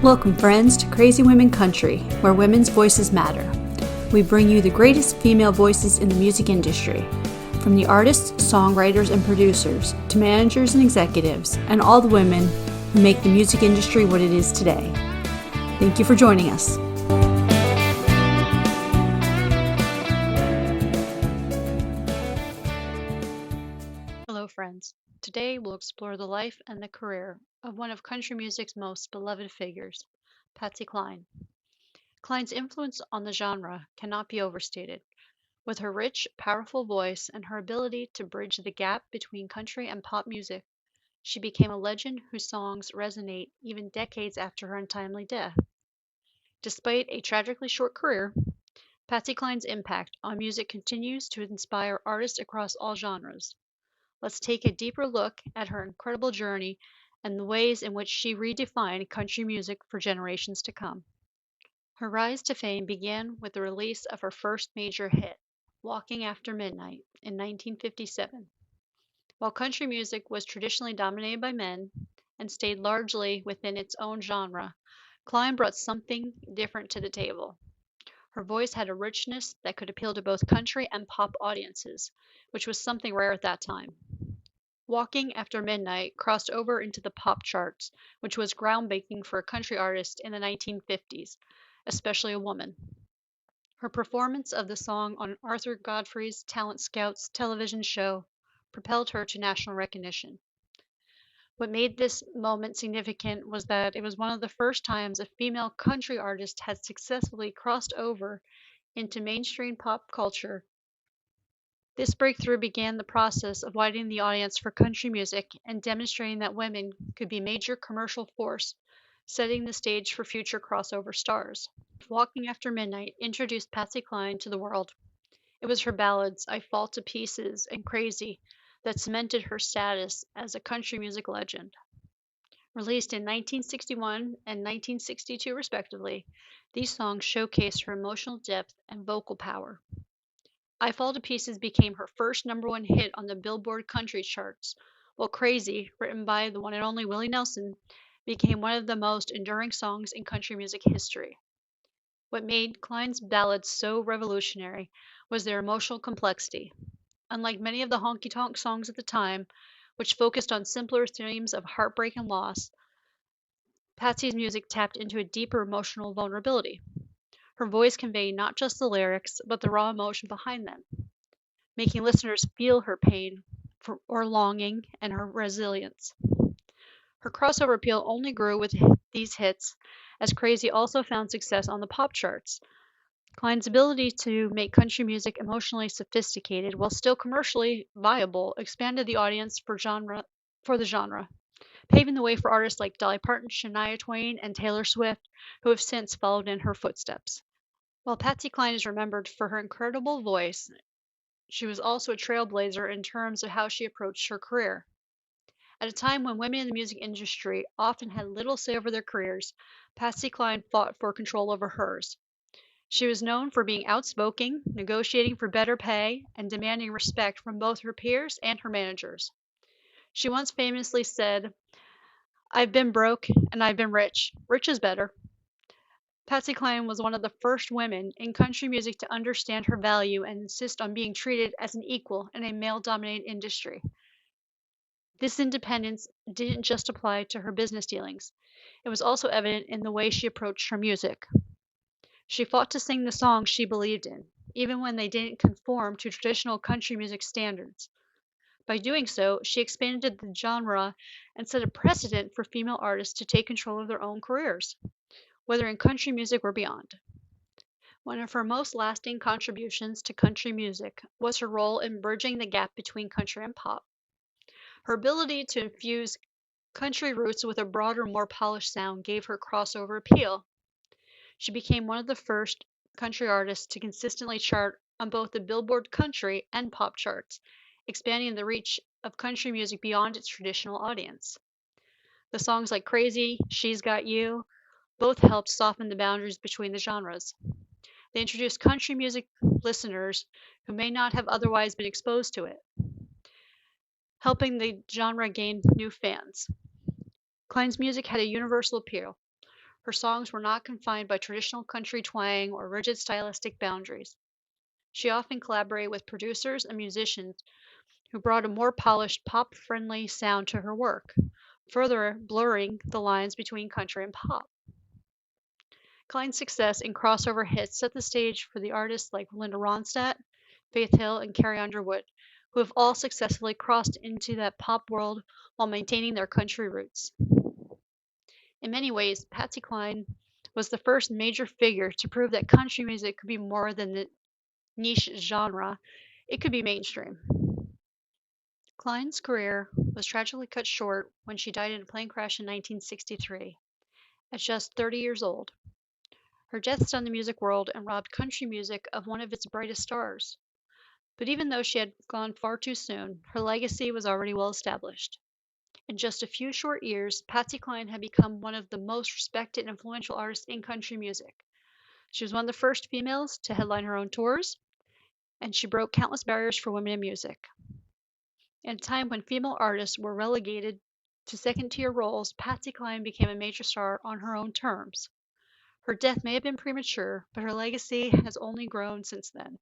Welcome, friends, to Crazy Women Country, where women's voices matter. We bring you the greatest female voices in the music industry, from the artists, songwriters, and producers, to managers and executives, and all the women who make the music industry what it is today. Thank you for joining us. Hello, friends. Today we'll explore the life and the career of one of country music's most beloved figures, Patsy Cline. Cline's influence on the genre cannot be overstated. With her rich, powerful voice and her ability to bridge the gap between country and pop music, she became a legend whose songs resonate even decades after her untimely death. Despite a tragically short career, Patsy Cline's impact on music continues to inspire artists across all genres. Let's take a deeper look at her incredible journey and the ways in which she redefined country music for generations to come. Her rise to fame began with the release of her first major hit, Walking After Midnight, in 1957. While country music was traditionally dominated by men and stayed largely within its own genre, Cline brought something different to the table. Her voice had a richness that could appeal to both country and pop audiences, which was something rare at that time. Walking After Midnight crossed over into the pop charts, which was groundbreaking for a country artist in the 1950s, especially a woman. Her performance of the song on Arthur Godfrey's Talent Scouts television show propelled her to national recognition. What made this moment significant was that it was one of the first times a female country artist had successfully crossed over into mainstream pop culture. This breakthrough began the process of widening the audience for country music and demonstrating that women could be a major commercial force, setting the stage for future crossover stars. Walking After Midnight introduced Patsy Cline to the world. It was her ballads, I Fall to Pieces and Crazy, that cemented her status as a country music legend. Released in 1961 and 1962 respectively, these songs showcased her emotional depth and vocal power. I Fall to Pieces became her first #1 hit on the Billboard country charts, while Crazy, written by the one and only Willie Nelson, became one of the most enduring songs in country music history. What made Cline's ballads so revolutionary was their emotional complexity. Unlike many of the honky-tonk songs at the time, which focused on simpler themes of heartbreak and loss, Patsy's music tapped into a deeper emotional vulnerability. Her voice conveyed not just the lyrics, but the raw emotion behind them, making listeners feel her pain or longing and her resilience. Her crossover appeal only grew with these hits, as Crazy also found success on the pop charts. Cline's ability to make country music emotionally sophisticated while still commercially viable expanded the audience for the genre, paving the way for artists like Dolly Parton, Shania Twain, and Taylor Swift, who have since followed in her footsteps. While Patsy Cline is remembered for her incredible voice, she was also a trailblazer in terms of how she approached her career. At a time when women in the music industry often had little say over their careers, Patsy Cline fought for control over hers. She was known for being outspoken, negotiating for better pay, and demanding respect from both her peers and her managers. She once famously said, "I've been broke and I've been rich. Rich is better." Patsy Cline was one of the first women in country music to understand her value and insist on being treated as an equal in a male-dominated industry. This independence didn't just apply to her business dealings. It was also evident in the way she approached her music. She fought to sing the songs she believed in, even when they didn't conform to traditional country music standards. By doing so, she expanded the genre and set a precedent for female artists to take control of their own careers, whether in country music or beyond. One of her most lasting contributions to country music was her role in bridging the gap between country and pop. Her ability to infuse country roots with a broader, more polished sound gave her crossover appeal. She became one of the first country artists to consistently chart on both the Billboard country and pop charts, expanding the reach of country music beyond its traditional audience. The songs like Crazy, She's Got You, both helped soften the boundaries between the genres. They introduced country music listeners who may not have otherwise been exposed to it, helping the genre gain new fans. Cline's music had a universal appeal. Her songs were not confined by traditional country twang or rigid stylistic boundaries. She often collaborated with producers and musicians who brought a more polished, pop-friendly sound to her work, further blurring the lines between country and pop. Kline's success in crossover hits set the stage for the artists like Linda Ronstadt, Faith Hill, and Carrie Underwood, who have all successfully crossed into that pop world while maintaining their country roots. In many ways, Patsy Cline was the first major figure to prove that country music could be more than the niche genre, it could be mainstream. Kline's career was tragically cut short when she died in a plane crash in 1963, at just 30 years old. Her death stunned the music world and robbed country music of one of its brightest stars. But even though she had gone far too soon, her legacy was already well established. In just a few short years, Patsy Cline had become one of the most respected and influential artists in country music. She was one of the first females to headline her own tours, and she broke countless barriers for women in music. In a time when female artists were relegated to second-tier roles, Patsy Cline became a major star on her own terms. Her death may have been premature, but her legacy has only grown since then.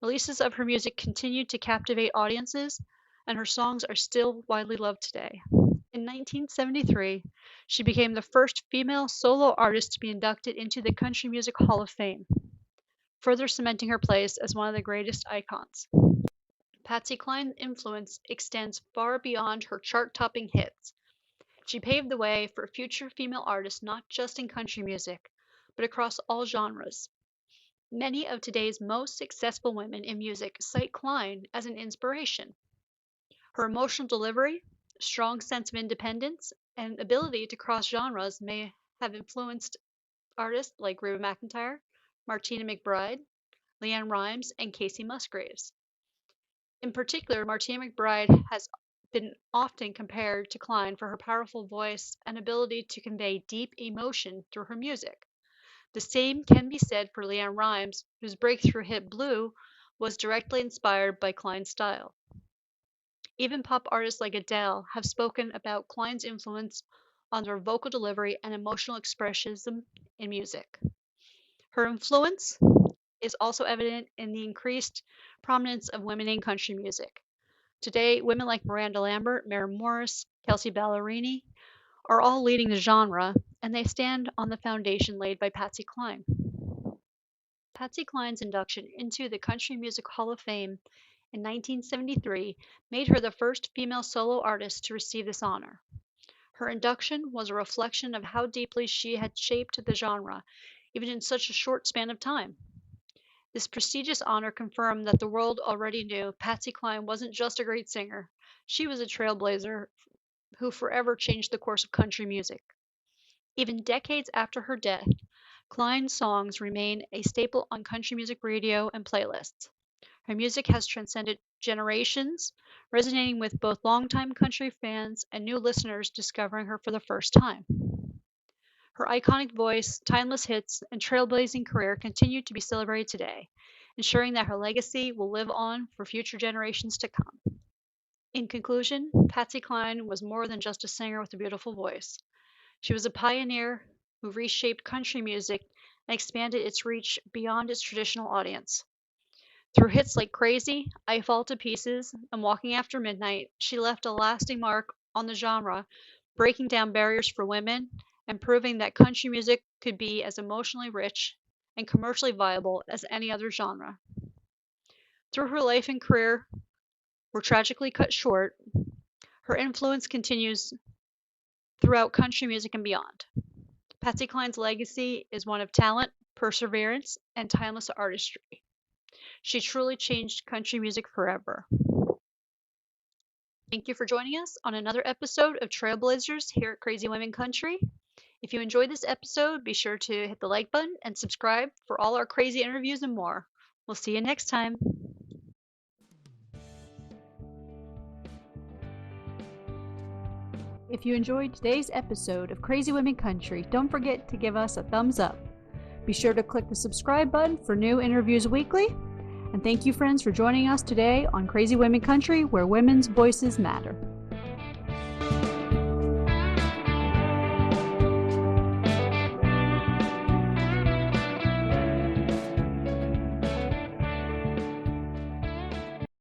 Releases of her music continue to captivate audiences, and her songs are still widely loved today. In 1973, she became the first female solo artist to be inducted into the Country Music Hall of Fame, further cementing her place as one of the greatest icons. Patsy Cline's influence extends far beyond her chart-topping hits. She paved the way for future female artists not just in country music, but across all genres. Many of today's most successful women in music cite Cline as an inspiration. Her emotional delivery, strong sense of independence, and ability to cross genres may have influenced artists like Reba McEntire, Martina McBride, LeAnn Rimes, and Casey Musgraves. In particular, Martina McBride has been often compared to Cline for her powerful voice and ability to convey deep emotion through her music. The same can be said for LeAnn Rimes, whose breakthrough hit Blue was directly inspired by Cline's style. Even pop artists like Adele have spoken about Cline's influence on their vocal delivery and emotional expressionism in music. Her influence is also evident in the increased prominence of women in country music. Today, women like Miranda Lambert, Maren Morris, Kelsea Ballerini are all leading the genre, and they stand on the foundation laid by Patsy Cline. Patsy Cline's induction into the Country Music Hall of Fame in 1973 made her the first female solo artist to receive this honor. Her induction was a reflection of how deeply she had shaped the genre, even in such a short span of time. This prestigious honor confirmed that the world already knew Patsy Cline wasn't just a great singer, she was a trailblazer who forever changed the course of country music. Even decades after her death, Cline's songs remain a staple on country music radio and playlists. Her music has transcended generations, resonating with both longtime country fans and new listeners discovering her for the first time. Her iconic voice, timeless hits, and trailblazing career continue to be celebrated today, ensuring that her legacy will live on for future generations to come. In conclusion, Patsy Cline was more than just a singer with a beautiful voice. She was a pioneer who reshaped country music and expanded its reach beyond its traditional audience. Through hits like Crazy, I Fall to Pieces, and Walking After Midnight, she left a lasting mark on the genre, breaking down barriers for women and proving that country music could be as emotionally rich and commercially viable as any other genre. Though her life and career were tragically cut short, her influence continues throughout country music and beyond. Patsy Cline's legacy is one of talent, perseverance, and timeless artistry. She truly changed country music forever. Thank you for joining us on another episode of Trailblazers here at Crazy Women Country. If you enjoyed this episode, be sure to hit the like button and subscribe for all our crazy interviews and more. We'll see you next time. If you enjoyed today's episode of Crazy Women Country, don't forget to give us a thumbs up. Be sure to click the subscribe button for new interviews weekly. And thank you, friends, for joining us today on Crazy Women Country, where women's voices matter.